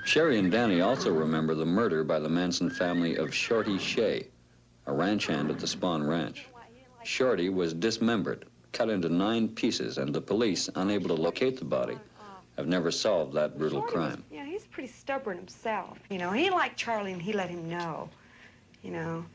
Sherri and Danny also remember the murder by the Manson family of Shorty Shea, a ranch hand at the Spawn Ranch. Shorty was dismembered, cut into 9 pieces, and the police, unable to locate the body, have never solved that brutal crime. Yeah, he's pretty stubborn himself. You know, he liked Charlie and he let him know, you know.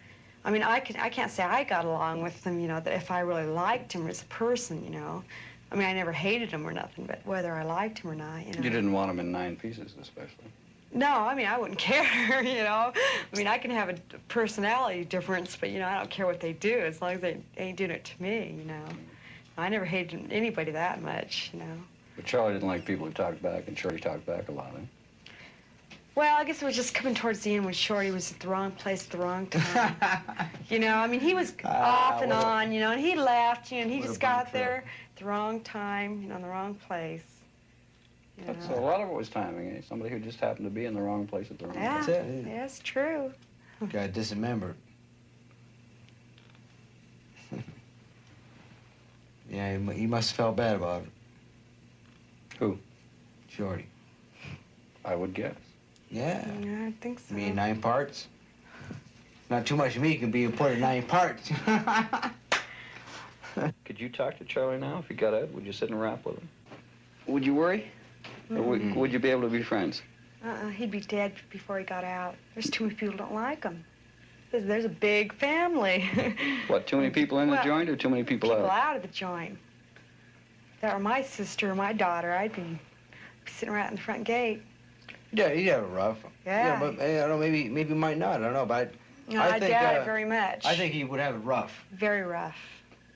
I mean, I can't say I got along with him, you know, that if I really liked him as a person, you know. I mean, I never hated him or nothing, but whether I liked him or not, you know. You didn't want him in 9 pieces, especially. No, I mean, I wouldn't care, you know. I mean, I can have a personality difference, but, you know, I don't care what they do as long as they ain't doing it to me, you know. I never hated anybody that much, you know. But Charlie didn't like people who talked back, and Shorty talked back a lot, eh? Well, I guess it was just coming towards the end when Shorty was at the wrong place at the wrong time. You know, I mean, he was off and on, you know, and he left, you know, and he just got there at the wrong time, you know, in the wrong place. That's a lot of it was timing, eh? Somebody who just happened to be in the wrong place at the wrong time. That's it. Yeah, it's true. Got dismembered. Yeah, he must have felt bad about it. Who? Shorty. I would guess. Yeah. Yeah, I think so. Me in 9 parts. Not too much of me can be put in 9 parts. Could you talk to Charlie now if he got out? Would you sit and rap with him? Would you worry? Or would you be able to be friends? He'd be dead before he got out. There's too many people who don't like him. There's a big family. What, too many people in the joint or too many people out? People out of the joint. If that were my sister or my daughter, I'd be sitting right in the front gate. Yeah, he'd have it rough. Yeah. But I don't know, maybe he might not. I don't know, but No, I doubt it very much. I think he would have it rough. Very rough.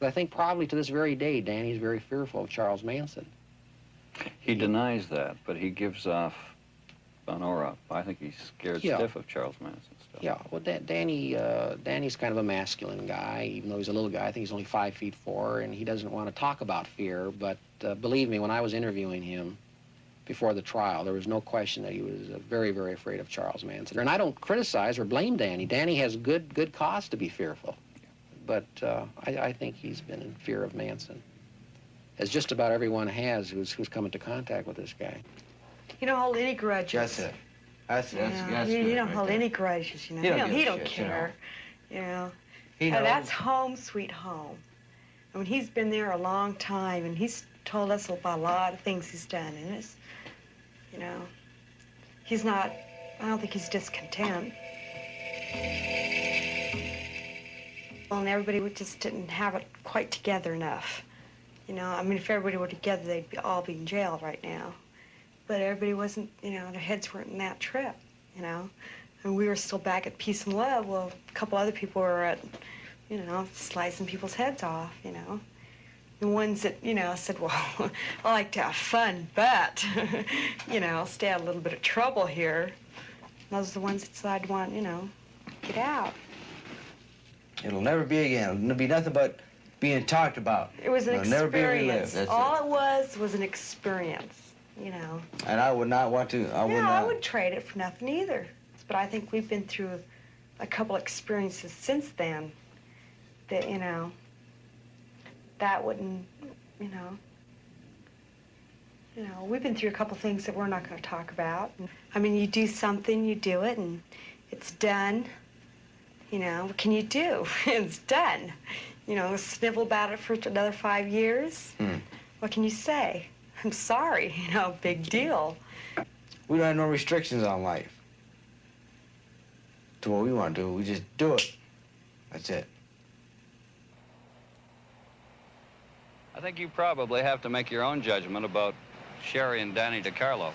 I think probably to this very day, Danny's very fearful of Charles Manson. He denies that, but he gives off an aura. I think he's scared stiff of Charles Manson stuff. Yeah, well, Danny's kind of a masculine guy, even though he's a little guy. I think he's only 5'4", and he doesn't want to talk about fear. But believe me, when I was interviewing him before the trial, there was no question that he was very, very afraid of Charles Manson. And I don't criticize or blame Danny. Danny has good cause to be fearful. But I think he's been in fear of Manson, as just about everyone has who's come into contact with this guy. You don't hold any grudges. That's it. That's you don't hold any grudges, you know. He don't care. You know. That's home sweet home. I mean, he's been there a long time, and he's told us about a lot of things he's done, and it's, you know, he's not, I don't think he's discontent. Well, and everybody just didn't have it quite together enough. You know, I mean, if everybody were together, they'd all be in jail right now. But everybody wasn't, you know, their heads weren't in that trip, you know. And we were still back at peace and love. Well, a couple other people were at, you know, slicing people's heads off, you know. The ones that, you know, said, well, I like to have fun, but, you know, stay out of a little bit of trouble here. And those are the ones that decided to want, you know, get out. It'll never be again. It'll be nothing but being talked about. It was an experience. Never be relived. That's all it was an experience, you know. And I would not want to, I wouldn't trade it for nothing either. But I think we've been through a couple experiences since then that, you know, that wouldn't, you know, we've been through a couple things that we're not going to talk about. I mean, you do something, you do it, and it's done. You know, what can you do? It's done. You know, snivel about it for another 5 years. What can you say? I'm sorry, you know, big deal. We don't have no restrictions on life. Do what we want to do, we just do it. That's it. I think you probably have to make your own judgment about Sherri and Danny Decarlo.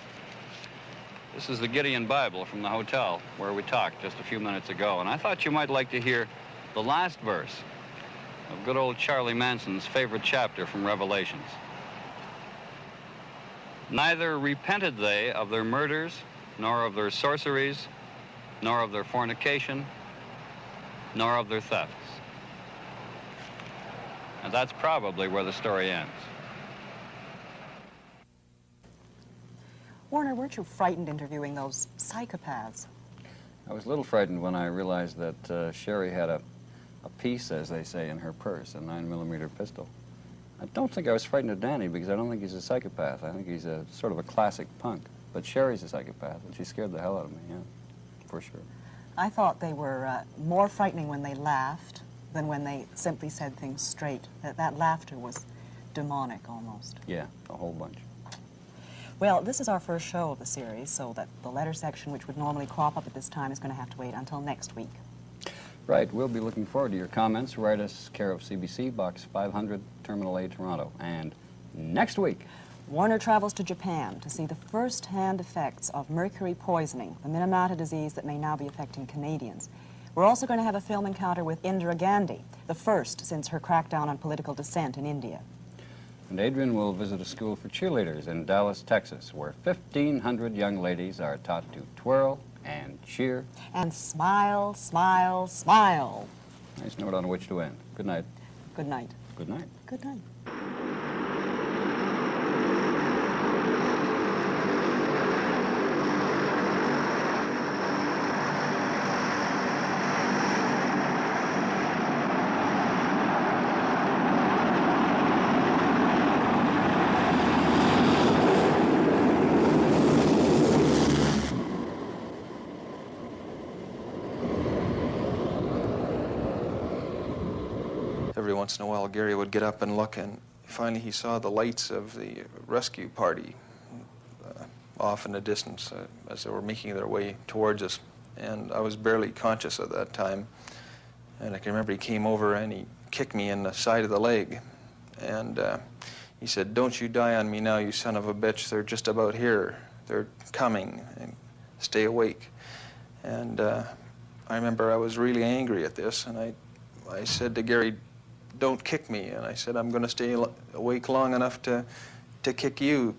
This is the Gideon Bible from the hotel where we talked just a few minutes ago, and I thought you might like to hear the last verse of good old Charlie Manson's favorite chapter from Revelations. Neither repented they of their murders, nor of their sorceries, nor of their fornication, nor of their thefts. And that's probably where the story ends. Warner, weren't you frightened interviewing those psychopaths? I was a little frightened when I realized that Sherri had a piece, as they say, in her purse, a 9mm pistol. I don't think I was frightened of Danny because I don't think he's a psychopath. I think he's a sort of a classic punk. But Sherri's a psychopath, and she scared the hell out of me, yeah, for sure. I thought they were more frightening when they laughed than when they simply said things straight. That laughter was demonic almost. Yeah, a whole bunch. Well, this is our first show of the series, so that the letter section, which would normally crop up at this time, is going to have to wait until next week. Right, we'll be looking forward to your comments. Write us, care of CBC, Box 500, Terminal A, Toronto. And next week, Warner travels to Japan to see the first-hand effects of mercury poisoning, the Minamata disease that may now be affecting Canadians. We're also going to have a film encounter with Indira Gandhi, the first since her crackdown on political dissent in India. and Adrian will visit a school for cheerleaders in Dallas, Texas, where 1,500 young ladies are taught to twirl and cheer. And smile, smile, smile. Nice note on which to end. Good night. Good night. Good night. Good night. Every once in a while, Gary would get up and look, and finally he saw the lights of the rescue party off in the distance as they were making their way towards us. And I was barely conscious at that time. And I can remember he came over and he kicked me in the side of the leg. And he said, "Don't you die on me now, you son of a bitch. They're just about here. They're coming. And stay awake." And I remember I was really angry at this, and I said to Gary, "Don't kick me." And I said, "I'm going to stay awake long enough to kick you."